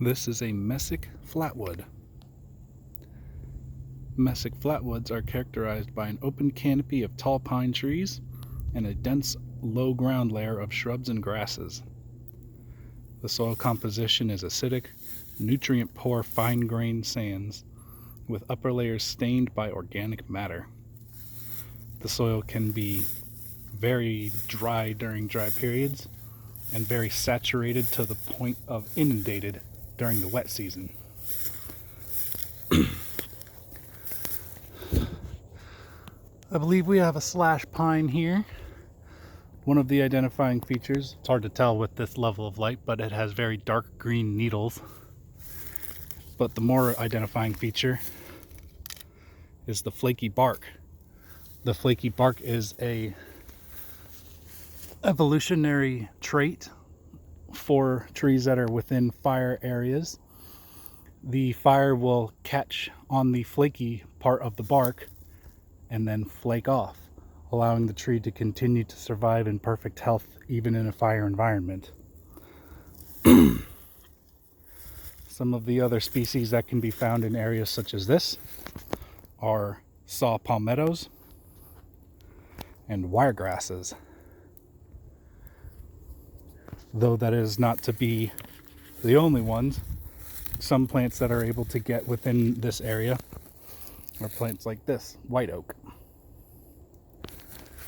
This is a Mesic flatwood. Mesic flatwoods are characterized by an open canopy of tall pine trees and a dense low ground layer of shrubs and grasses. The soil composition is acidic, nutrient-poor fine-grained sands with upper layers stained by organic matter. The soil can be very dry during dry periods and very saturated to the point of inundated during the wet season. I believe we have a slash pine here. One of the identifying features, it's hard to tell with this level of light, but it has very dark green needles. But the more identifying feature is the flaky bark. The flaky bark is a evolutionary trait for trees that are within fire areas. The fire will catch on the flaky part of the bark and then flake off, allowing the tree to continue to survive in perfect health even in a fire environment. Some of the other species that can be found in areas such as this are saw palmettos and wiregrasses. Though that is not to be the only ones, some plants that are able to get within this area are plants like this, white oak.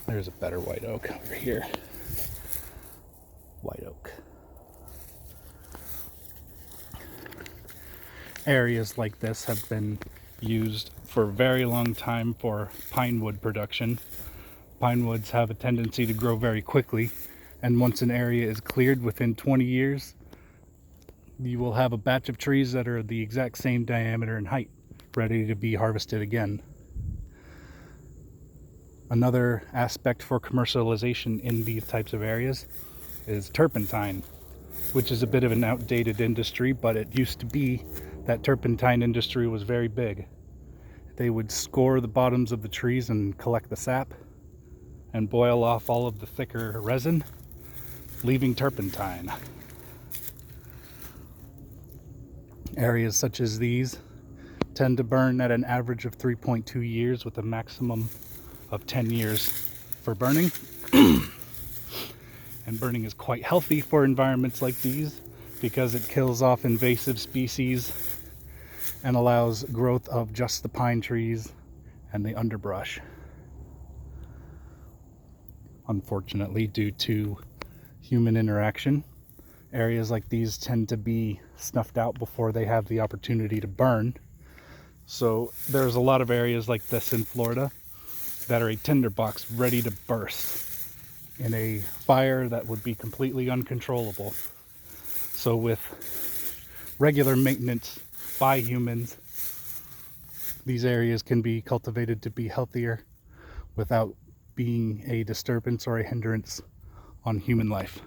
There's a better white oak over here. White oak. Areas like this have been used for a very long time for pine wood production. Pine woods have a tendency to grow very quickly, and once an area is cleared within 20 years, you will have a batch of trees that are the exact same diameter and height, ready to be harvested again. Another aspect for commercialization in these types of areas is turpentine, which is a bit of an outdated industry, but it used to be that turpentine industry was very big. They would score the bottoms of the trees and collect the sap and boil off all of the thicker resin, leaving turpentine. Areas such as these tend to burn at an average of 3.2 years with a maximum of 10 years for burning. And burning is quite healthy for environments like these because it kills off invasive species and allows growth of just the pine trees and the underbrush. Unfortunately, due to human interaction, areas like these tend to be snuffed out before they have the opportunity to burn. So there's a lot of areas like this in Florida that are a tinderbox ready to burst in a fire that would be completely uncontrollable. So with regular maintenance by humans, these areas can be cultivated to be healthier without being a disturbance or a hindrance on human life.